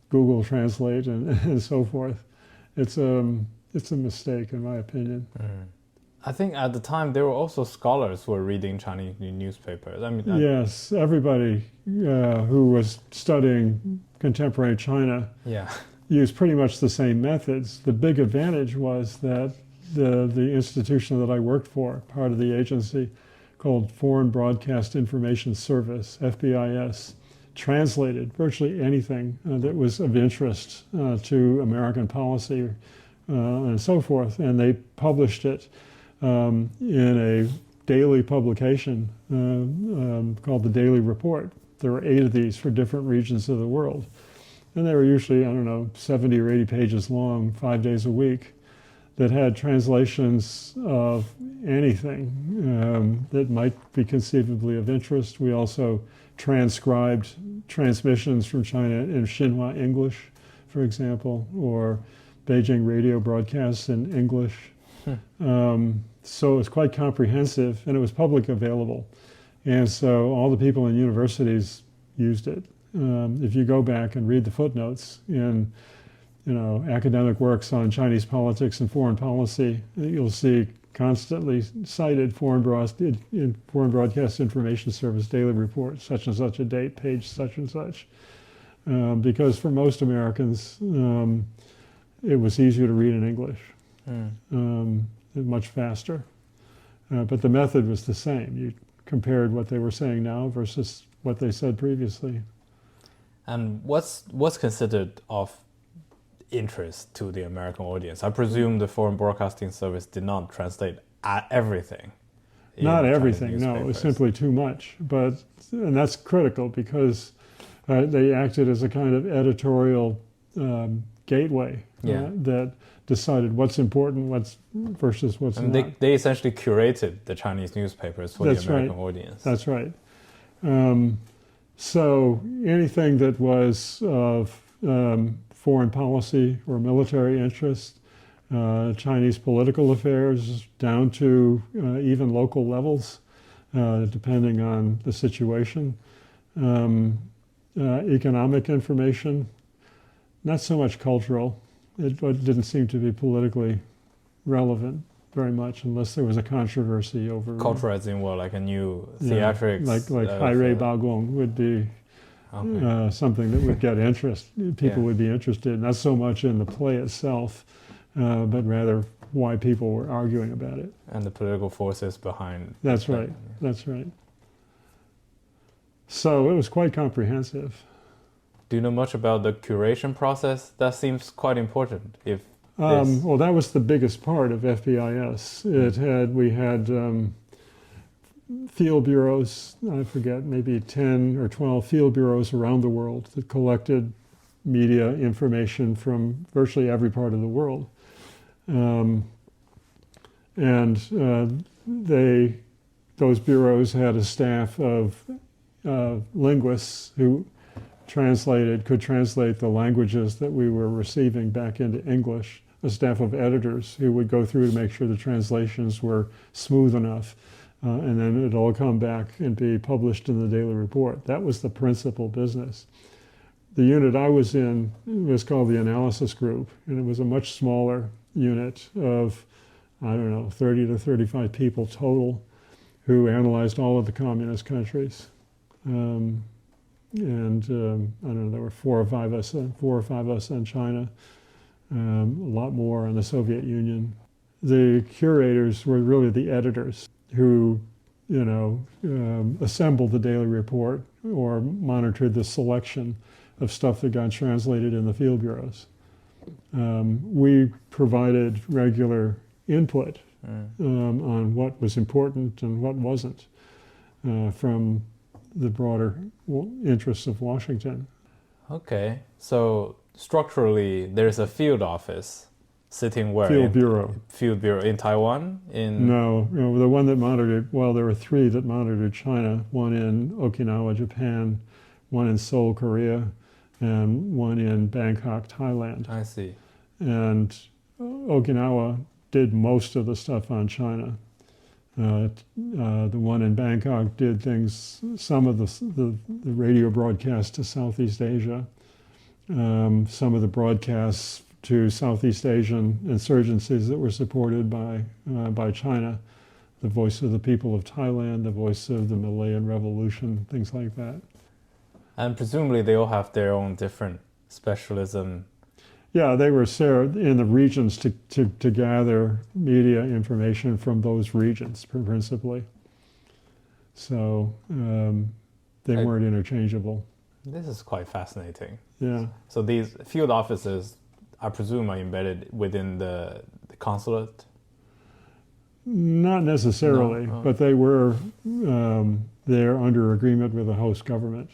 S1: Google Translate and so forth. It's a mistake, in my opinion.
S3: I think at the time there were also scholars who were reading Chinese newspapers.
S1: Yes, everybody who was studying contemporary China used pretty much the same methods. The big advantage was that the institution that I worked for, part of the agency called Foreign Broadcast Information Service, FBIS, translated virtually anything that was of interest to American policy and so forth, and they published it in a daily publication called the Daily Report. There were 8 of these for different regions of the world, and they were usually, 70 or 80 pages long, 5 days a week, that had translations of anything that might be conceivably of interest. We also transcribed transmissions from China in Xinhua English, for example, or Beijing radio broadcasts in English. So it was quite comprehensive, and it was public available. And so all the people in universities used it. If you go back and read the footnotes in academic works on Chinese politics and foreign policy, you'll see constantly cited Foreign Broadcast Information Service Daily Report, such and such a date, page such and such. Because for most Americans, it was easier to read in English,
S3: Mm.
S1: much faster. But the method was the same. You compared what they were saying now versus what they said previously.
S3: And what's considered of interest to the American audience? I presume the Foreign Broadcasting Service did not translate everything. in
S1: Not
S3: Chinese
S1: everything, no, it was
S3: newspapers.
S1: simply too much. And that's critical because they acted as a kind of editorial gateway
S3: Yeah.
S1: that decided what's important, versus what's
S3: And
S1: not.
S3: they essentially curated the Chinese newspapers for
S1: That's
S3: the American
S1: right.
S3: audience.
S1: That's right. So anything that was of foreign policy or military interest, Chinese political affairs, down to even local levels, depending on the situation, economic information, not so much cultural. It didn't seem to be politically relevant very much unless there was a controversy over
S3: Cultural as in what, like a new
S1: yeah,
S3: theatrics?
S1: like Hai Rei Bao Gong would be
S3: Okay.
S1: something that would get interest. People
S3: Yeah.
S1: would be interested, not so much in the play itself, but rather why people were arguing about it.
S3: And the political forces behind.
S1: That's
S3: the-
S1: right. That's right. So it was quite comprehensive.
S3: Do you know much about the curation process? That seems quite important. If this-
S1: Well, that was the biggest part of FBIS. We had field bureaus, I forget, maybe 10 or 12 field bureaus around the world that collected media information from virtually every part of the world. Those bureaus had a staff of linguists who could translate the languages that we were receiving back into English, a staff of editors who would go through to make sure the translations were smooth enough, and then it'd all come back and be published in the daily report. That was the principal business. The unit I was in was called the analysis group, and it was a much smaller unit of, 30 to 35 people total, who analyzed all of the communist countries. There were four or five of us in China, a lot more in the Soviet Union. The curators were really the editors who, assembled the daily report or monitored the selection of stuff that got translated in the field bureaus. We provided regular input on what was important and what wasn't from the broader interests of Washington.
S3: Okay, so structurally, there's a field office sitting where?
S1: Field bureau.
S3: Field bureau in Taiwan?
S1: No, the one that monitored, there were three that monitored China, one in Okinawa, Japan, one in Seoul, Korea, and one in Bangkok, Thailand.
S3: I see.
S1: And Okinawa did most of the stuff on China. The one in Bangkok did some of the radio broadcasts to Southeast Asia, some of the broadcasts to Southeast Asian insurgencies that were supported by China, the voice of the people of Thailand, the voice of the Malayan Revolution, things like that.
S3: And presumably they all have their own different specialism.
S1: Yeah, they were in the regions to gather media information from those regions, principally. So they weren't interchangeable.
S3: This is quite fascinating.
S1: Yeah.
S3: So these field offices, I presume, are embedded within the consulate?
S1: Not necessarily,
S3: No. Oh.
S1: but they were there under agreement with the host government.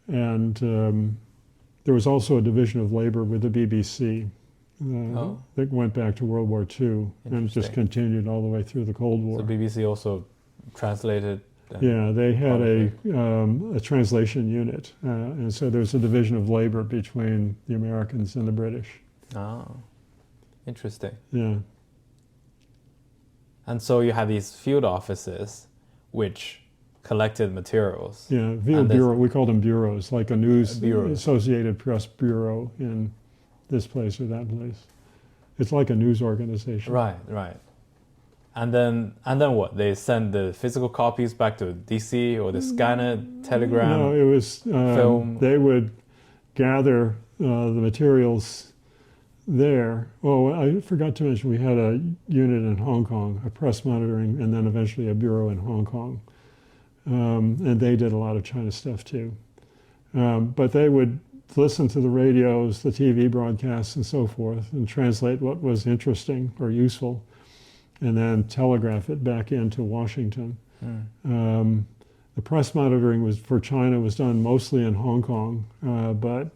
S1: There was also a division of labor with the BBC that went back to World War II and just
S3: Interesting.
S1: continued all the way through the Cold War.
S3: So BBC also translated?
S1: Yeah, they had a translation unit, and so there's a division of labor between the Americans and the British.
S3: Oh, interesting.
S1: Yeah.
S3: And so you had these field offices which collected materials.
S1: Yeah, field
S3: And this-
S1: bureau, we called them bureaus, like a news
S3: bureau.
S1: Associated Press bureau in this place or that place. It's like a news organization.
S3: Right. And then what? They send the physical copies back to DC, or they scan it, telegram?
S1: No, it was
S3: film.
S1: they would gather the materials there. Oh, I forgot to mention we had a unit in Hong Kong, a press monitoring, and then eventually a bureau in Hong Kong. And they did a lot of China stuff too. But they would listen to the radios, the TV broadcasts, and so forth, and translate what was interesting or useful, and then telegraph it back into Washington. The press monitoring was for China was done mostly in Hong Kong, but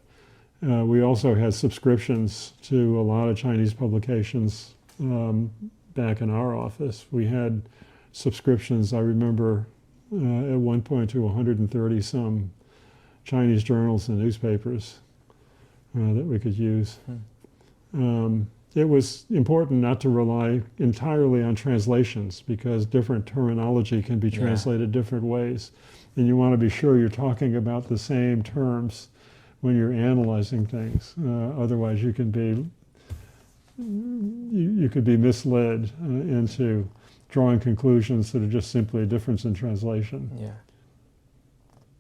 S1: we also had subscriptions to a lot of Chinese publications back in our office. We had subscriptions, I remember, at one point to 130 some Chinese journals and newspapers that we could use. It was important not to rely entirely on translations because different terminology can be translated different ways. And you want to be sure you're talking about the same terms when you're analyzing things. Otherwise you can be you could be misled into drawing conclusions that are just simply a difference in translation.
S3: Yeah.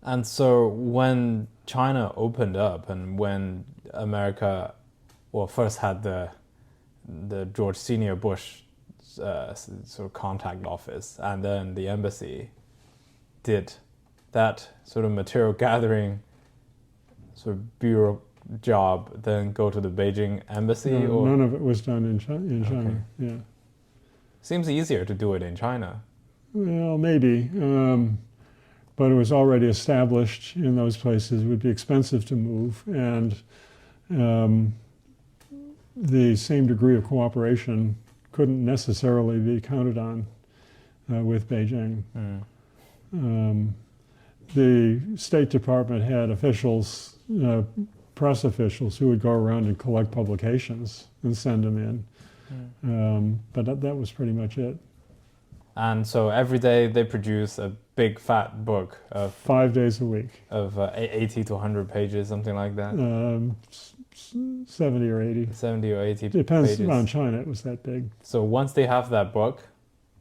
S3: And so when China opened up and when America, well, first had the George Senior Bush sort of contact office, and then the embassy, did that sort of material gathering sort of bureau job then go to the Beijing embassy?
S1: No,
S3: or?
S1: none of it was done in China.
S3: Okay.
S1: Yeah.
S3: Seems easier to do it in China.
S1: Well, maybe. But it was already established in those places. It would be expensive to move, and the same degree of cooperation couldn't necessarily be counted on with Beijing. The State Department had officials, press officials, who would go around and collect publications and send them in. But that was pretty much it.
S3: And so every day they produce a big fat book of
S1: 5 days a week.
S3: Of 80 to 100 pages, something like that.
S1: 70 or 80.
S3: 70 or 80
S1: Depends
S3: pages.
S1: on China, it was that big.
S3: So once they have that book,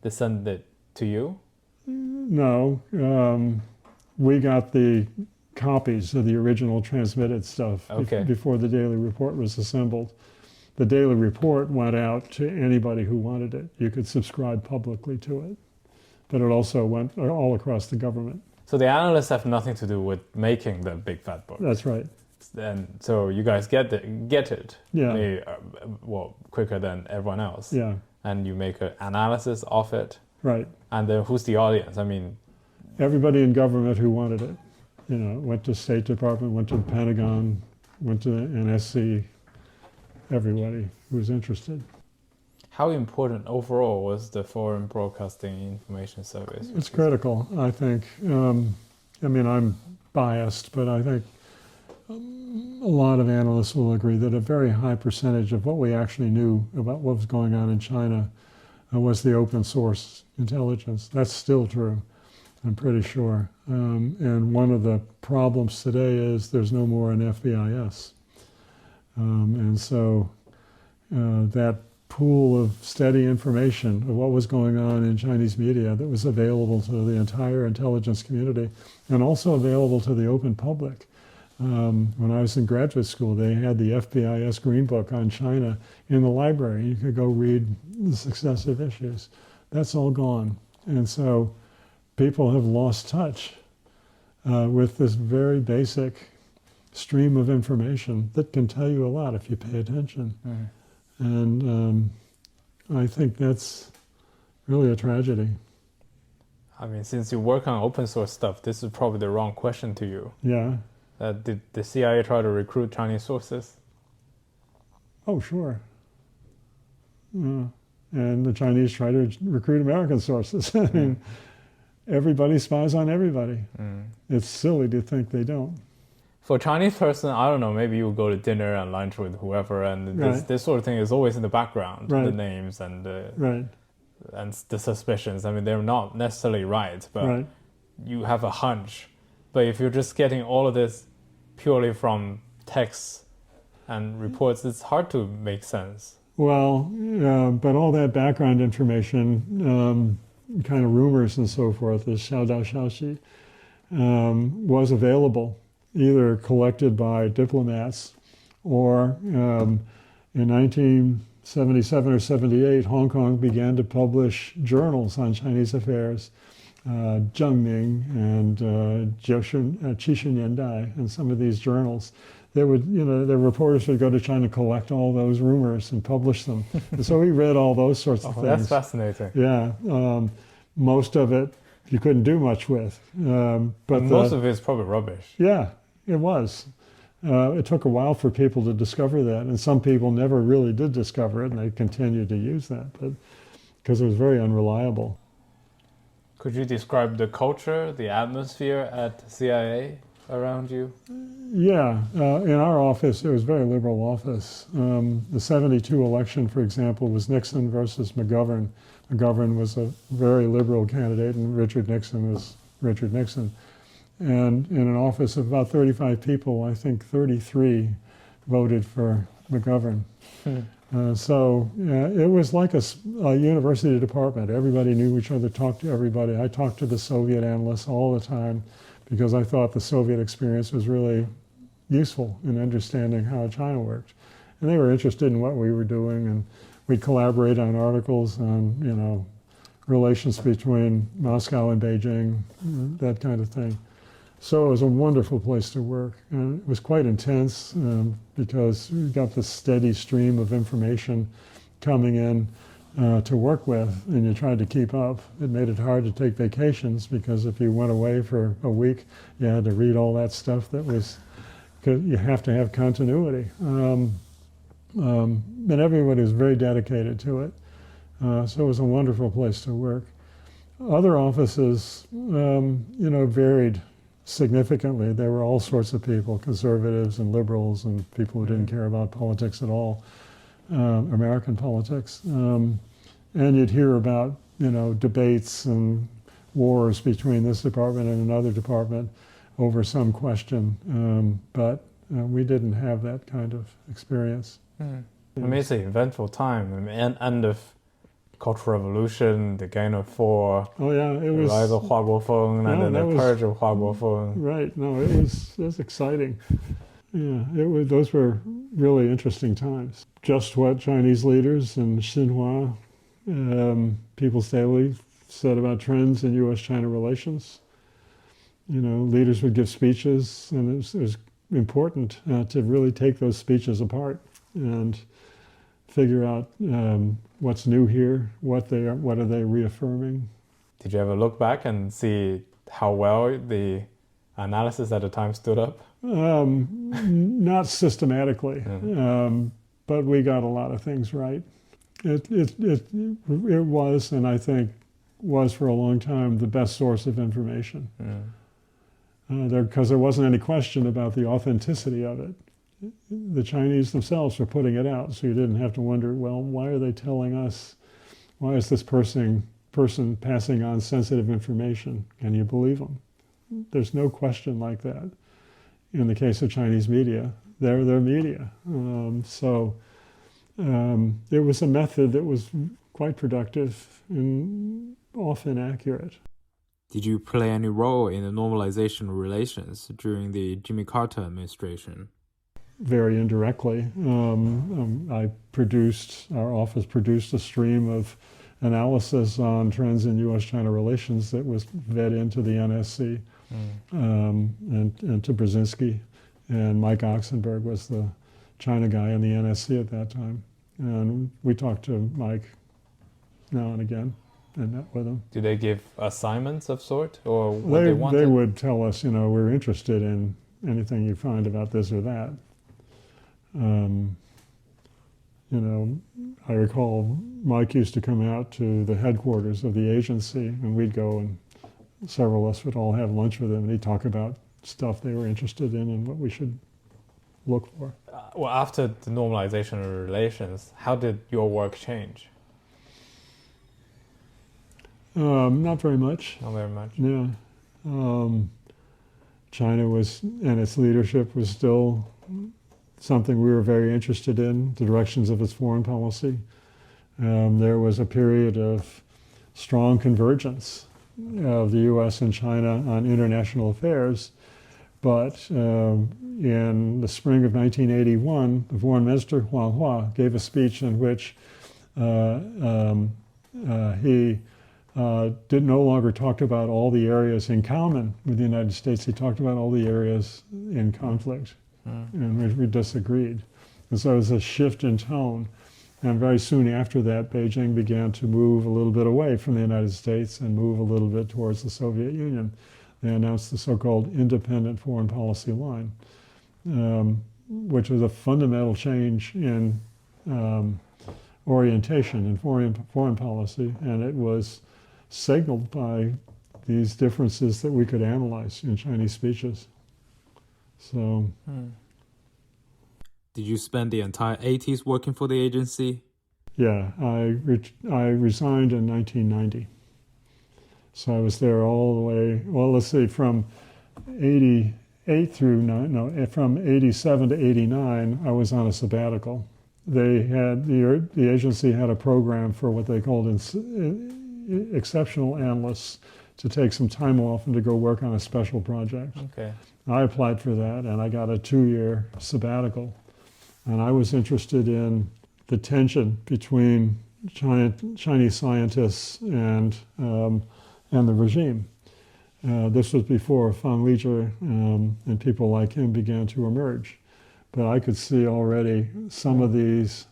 S3: they send it to you?
S1: No, we got the copies of the original transmitted stuff before the Daily Report was assembled. The Daily Report went out to anybody who wanted it. You could subscribe publicly to it. But it also went all across the government.
S3: So the analysts have nothing to do with making the big fat book.
S1: That's right.
S3: And so you guys get it.
S1: Yeah.
S3: Well, quicker than everyone else.
S1: Yeah.
S3: And you make an analysis of it.
S1: Right.
S3: And then who's the audience? I mean,
S1: everybody in government who wanted it. You know, went to State Department, went to the Pentagon, went to NSC. Everybody who was interested.
S3: how important overall was the Foreign Broadcasting Information Service?
S1: It's critical, I think. I mean, I'm biased, but I think a lot of analysts will agree that a very high percentage of what we actually knew about what was going on in China was the open source intelligence. That's still true, I'm pretty sure. And one of the problems today is there's no more an FBIS. And so that pool of steady information of what was going on in Chinese media that was available to the entire intelligence community and also available to the open public. When I was in graduate school, they had the FBIS Green Book on China in the library. You could go read the successive issues. That's all gone. And so people have lost touch with this very basic stream of information that can tell you a lot if you pay attention.
S3: Mm.
S1: And I think that's really a tragedy.
S3: I mean, since you work on open source stuff, this is probably the wrong question to you.
S1: Yeah.
S3: Did the CIA try to recruit Chinese sources?
S1: Oh, sure. And the Chinese try to recruit American sources. I mean, everybody spies on everybody.
S3: Mm.
S1: It's silly to think they don't.
S3: For a Chinese person, I don't know, maybe you go to dinner and lunch with whoever, and this sort of thing is always in the background, the names and and the suspicions. I mean, they're not necessarily right, but you have a hunch. But if you're just getting all of this purely from texts and reports, it's hard to make sense.
S1: Well, but all that background information, kind of rumors and so forth, the 小道消息, was available either collected by diplomats or in 1977 or 78, Hong Kong began to publish journals on Chinese affairs, Zhengming and Qixin Yandai, and some of these journals. They would, the reporters would go to China, collect all those rumors and publish them. And so we read all those sorts of things.
S3: That's fascinating.
S1: Yeah, most of it you couldn't do much with. But
S3: most of it is probably rubbish.
S1: Yeah, it was. It took a while for people to discover that, and some people never really did discover it, and they continued to use that, but because it was very unreliable.
S3: Could you describe the culture, the atmosphere at CIA around you?
S1: Yeah, in our office, it was a very liberal office. The 72 election, for example, was Nixon versus McGovern. McGovern was a very liberal candidate, and Richard Nixon was Richard Nixon. And in an office of about 35 people, I think 33 voted for McGovern. So it was like a university department. Everybody knew each other, talked to everybody. I talked to the Soviet analysts all the time because I thought the Soviet experience was really useful in understanding how China worked. And they were interested in what we were doing, and we'd collaborate on articles on, relations between Moscow and Beijing, that kind of thing. So it was a wonderful place to work, and it was quite intense because we got this steady stream of information coming in to work with, and you tried to keep up. It made it hard to take vacations because if you went away for a week, you had to read all that stuff that was, you have to have continuity. And everybody was very dedicated to it. So it was a wonderful place to work. Other offices, varied significantly. There were all sorts of people, conservatives and liberals and people who didn't care about politics at all, American politics. And you'd hear about, debates and wars between this department and another department over some question. But we didn't have that kind of experience.
S3: I mean, it's an eventful time. I mean, end of Cultural Revolution, the Gain of Four,
S1: oh yeah, it
S3: the
S1: was
S3: rise of Hua Guofeng, and then the purge of Hua Guofeng.
S1: Right. No, it was exciting. Yeah, those were really interesting times. Just what Chinese leaders and Xinhua, People's Daily said about trends in U.S.-China relations. Leaders would give speeches, and it was important to really take those speeches apart and figure out what's new here, what are they reaffirming.
S3: Did you ever look back and see how well the analysis at the time stood up?
S1: Not systematically, but we got a lot of things right. It was, and I think was for a long time, the best source of information. Because there wasn't any question about the authenticity of it. The Chinese themselves were putting it out, so you didn't have to wonder, well, why are they telling us? Why is this person passing on sensitive information? Can you believe them? There's no question like that. In the case of Chinese media, they're media. So it was a method that was quite productive and often accurate.
S2: Did you play any role in the normalization of relations during the Jimmy Carter administration?
S1: Very indirectly. Our office produced a stream of analysis on trends in U.S.-China relations that was fed into the NSC and to Brzezinski. And Mike Oxenberg was the China guy in the NSC at that time. And we talked to Mike now and again and met with him.
S3: Do they give assignments of sort, or what they wanted?
S1: They would tell us, we're interested in anything you find about this or that. I recall Mike used to come out to the headquarters of the agency, and we'd go, and several of us would all have lunch with him, and he'd talk about stuff they were interested in and what we should look for.
S3: Well, after the normalization of relations, how did your work change?
S1: Not very much.
S3: Not very much.
S1: Yeah. China and its leadership was still something we were very interested in, the directions of its foreign policy. There was a period of strong convergence of the U.S. and China on international affairs, But in the spring of 1981, the foreign minister, Hua, gave a speech in which he did no longer talk about all the areas in common with the United States. He talked about all the areas in conflict in which we disagreed. And so it was a shift in tone. And very soon after that, Beijing began to move a little bit away from the United States and move a little bit towards the Soviet Union. They announced the so-called independent foreign policy line, which was a fundamental change in orientation in foreign policy, and it was signaled by these differences that we could analyze in Chinese speeches. So.
S2: Did you spend the entire 80s working for the agency?
S1: Yeah, I resigned in 1990. So I was there all the way, well, let's see, from 88 through, from 87 to 89, I was on a sabbatical. They had, the agency had a program for what they called exceptional analysts to take some time off and to go work on a special project.
S3: Okay.
S1: I applied for that and I got a 2-year sabbatical. And I was interested in the tension between Chinese scientists and the regime. This was before Fan Lizhi and people like him began to emerge. But I could see already some of these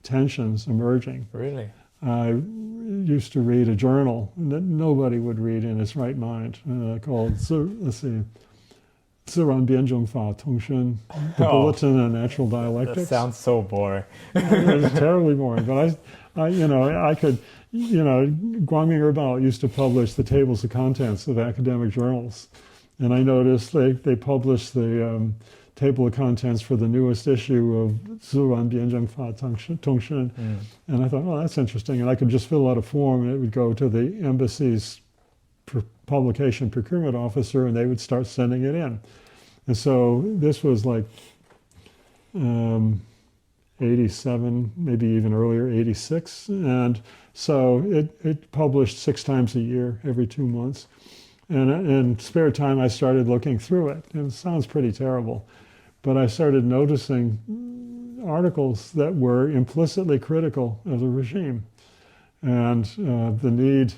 S1: tensions emerging.
S3: Really?
S1: I used to read a journal that nobody would read in its right mind called, let's see, 自然辩证法通讯, the Bulletin on Natural Dialectics.
S3: That sounds so boring.
S1: It was terribly boring, but I could, Guangming Erbao used to publish the tables of contents of academic journals, and I noticed they published the table of contents for the newest issue of 自然辩证法通讯, and I thought, oh, that's interesting, and I could just fill out a form, and it would go to the embassy's publication procurement officer, and they would start sending it in. And so this was like 87, maybe even earlier, 86. And so it published 6 times a year, every 2 months. And in spare time, I started looking through it. And it sounds pretty terrible, but I started noticing articles that were implicitly critical of the regime. And the need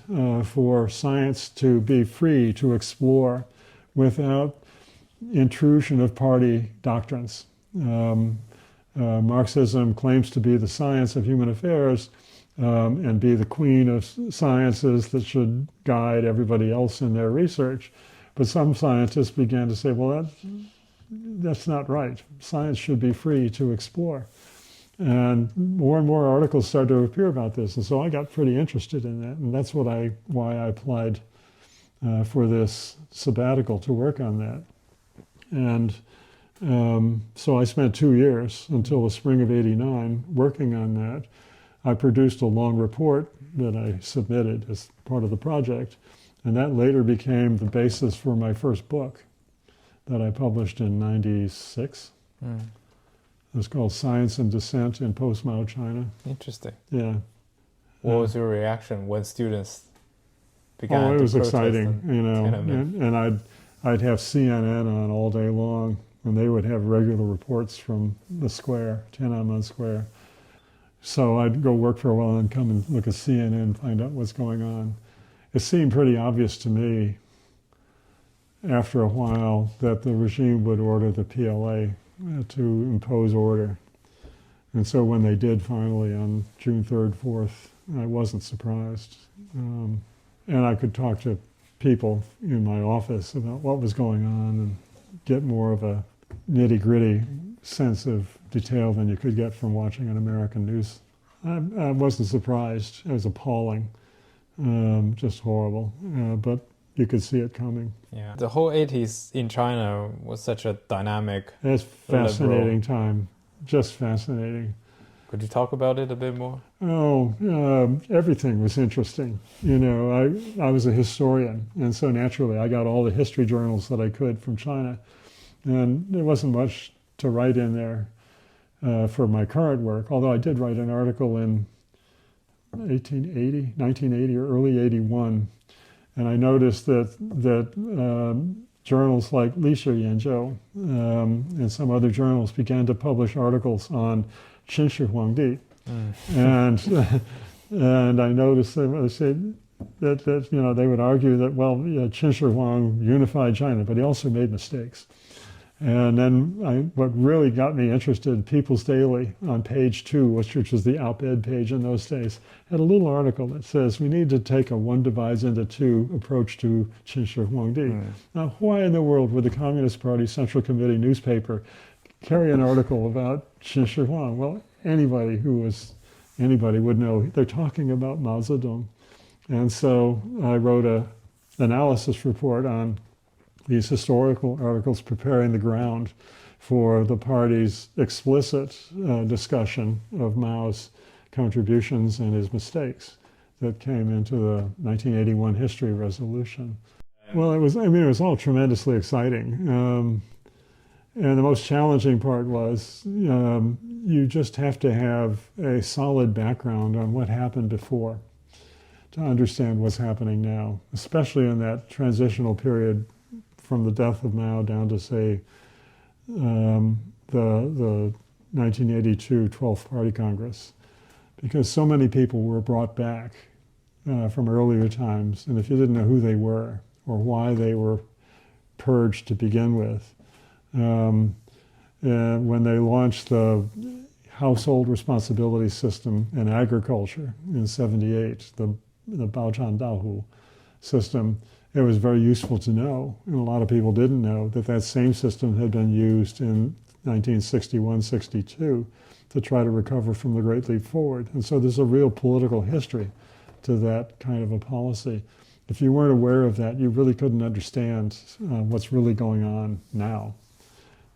S1: for science to be free to explore without intrusion of party doctrines. Marxism claims to be the science of human affairs and be the queen of sciences that should guide everybody else in their research. But some scientists began to say, well, that's not right. Science should be free to explore. And more articles started to appear about this, and so I got pretty interested in that, and that's why I applied for this sabbatical to work on that. And so I spent 2 years until the spring of '89 working on that. I produced a long report that I submitted as part of the project, and that later became the basis for my first book that I published in '96. It was called Science and Dissent in Post-Mao China.
S3: Interesting.
S1: Yeah.
S3: What was your reaction when students began to
S1: it was
S3: protest
S1: exciting, and I'd have CNN on all day long, and they would have regular reports from the square, Tiananmen Square. So I'd go work for a while and come and look at CNN and find out what's going on. It seemed pretty obvious to me after a while that the regime would order the PLA to impose order. And so when they did finally on June 3rd, 4th, I wasn't surprised. And I could talk to people in my office about what was going on and get more of a nitty-gritty sense of detail than you could get from watching an American news. I wasn't surprised. It was appalling, just horrible, but you could see it coming.
S3: Yeah, the whole 80s in China was such a dynamic,
S1: it's fascinating time, just fascinating.
S3: Could you talk about it a bit more?
S1: Everything was interesting. I was a historian, and so naturally I got all the history journals that I could from China, and there wasn't much to write in there for my current work, although I did write an article in 1980 or early 81. And I noticed that journals like Li Yanzhou and some other journals began to publish articles on Qinshi Huangdi. And I noticed they said that they would argue that, well, Qinshi Huang unified China, but he also made mistakes. And then what really got me interested, People's Daily on page 2, which was the op-ed page in those days, had a little article that says we need to take a one divides into two approach to Qinshi Huangdi. Now, why in the world would the Communist Party Central Committee newspaper carry an article about Qinshi Huang? Well, anybody would know they're talking about Mao Zedong. And so I wrote an analysis report on these historical articles preparing the ground for the party's explicit discussion of Mao's contributions and his mistakes that came into the 1981 history resolution. Well, it was all tremendously exciting. And the most challenging part was you just have to have a solid background on what happened before to understand what's happening now, especially in that transitional period from the death of Mao down to, say, the 1982 12th Party Congress, because so many people were brought back from earlier times, and if you didn't know who they were or why they were purged to begin with, when they launched the household responsibility system in agriculture in '78, the Baozhan Dahu system, it was very useful to know, and a lot of people didn't know that same system had been used in 1961-62 to try to recover from the Great Leap Forward. And so there's a real political history to that kind of a policy. If you weren't aware of that, you really couldn't understand what's really going on now.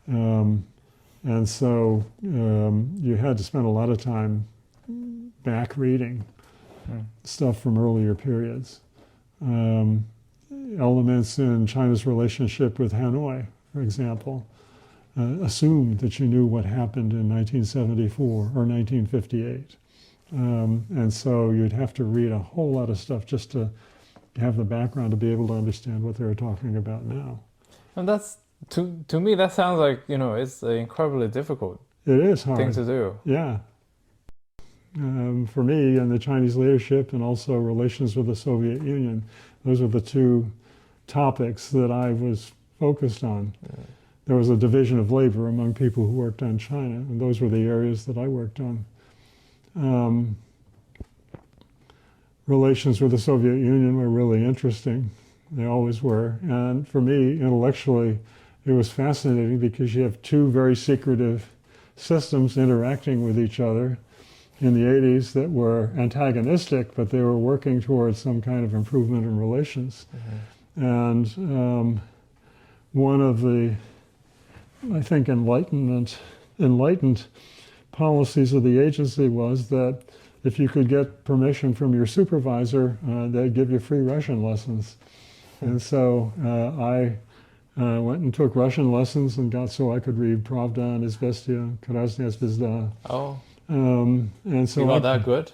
S1: And so you had to spend a lot of time back reading stuff from earlier periods. Elements in China's relationship with Hanoi, for example, assumed that you knew what happened in 1974 or 1958. And so you'd have to read a whole lot of stuff just to have the background to be able to understand what they were talking about now.
S3: And that's, to me, that sounds like, it's an incredibly difficult
S1: It is hard.
S3: thing to do.
S1: Yeah. For me and the Chinese leadership, and also relations with the Soviet Union, those are the two topics that I was focused on. Yeah. There was a division of labor among people who worked on China, and those were the areas that I worked on. Relations with the Soviet Union were really interesting. They always were. And for me, intellectually, it was fascinating because you have two very secretive systems interacting with each other in the 80s that were antagonistic, but they were working towards some kind of improvement in relations. And one of the, I think, enlightened policies of the agency was that if you could get permission from your supervisor, they'd give you free Russian lessons. And so I went and took Russian lessons and got so I could read Pravda and Izvestia, Krasnaya Zvezda.
S3: Oh.
S1: And so
S3: you got that good?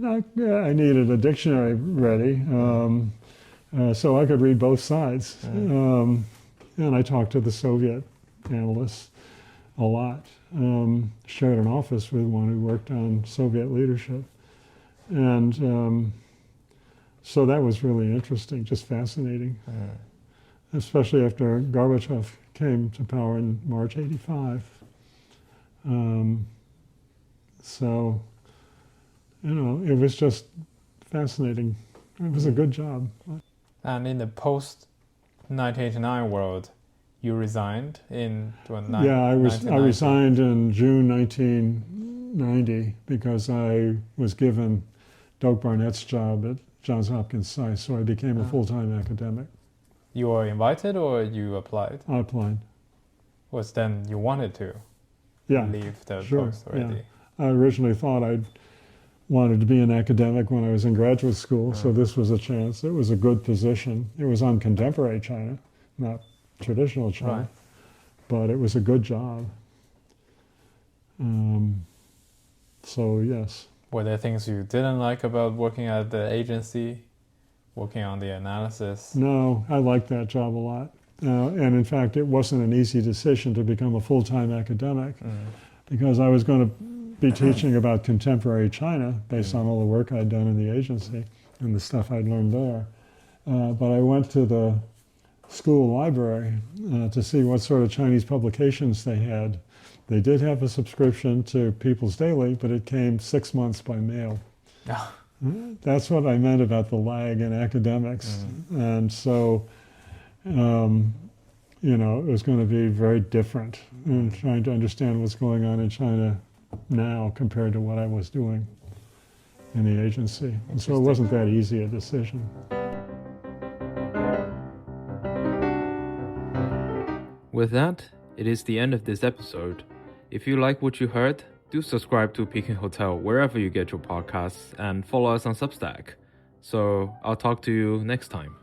S1: I needed a dictionary ready, so I could read both sides. And I talked to the Soviet analysts a lot. Shared an office with one who worked on Soviet leadership. And so that was really interesting, just fascinating, especially after Gorbachev came to power in March '85. So, it was just fascinating. It was a good job.
S3: And in the post-1989 world, you resigned in
S1: Yeah, I resigned in June 1990 because I was given Doug Barnett's job at Johns Hopkins Science, so I became a full-time academic.
S3: You were invited or you applied?
S1: I applied.
S3: Was then you wanted to leave the post already?
S1: Yeah. I originally thought I'd wanted to be an academic when I was in graduate school, so this was a chance. It was a good position. It was on contemporary China, not traditional China, but it was a good job. So yes.
S3: Were there things you didn't like about working at the agency, working on the analysis?
S1: No, I liked that job a lot. And in fact, it wasn't an easy decision to become a full-time academic because I was going to be teaching about contemporary China based on all the work I'd done in the agency and the stuff I'd learned there. But I went to the school library to see what sort of Chinese publications they had. They did have a subscription to People's Daily, but it came 6 months by mail. That's what I meant about the lag in academics. And so, you know, it was going to be very different in trying to understand what's going on in China now compared to what I was doing in the agency. And so it wasn't that easy a decision.
S2: With that, it is the end of this episode. If you like what you heard, do subscribe to Peking Hotel wherever you get your podcasts and follow us on Substack. So I'll talk to you next time.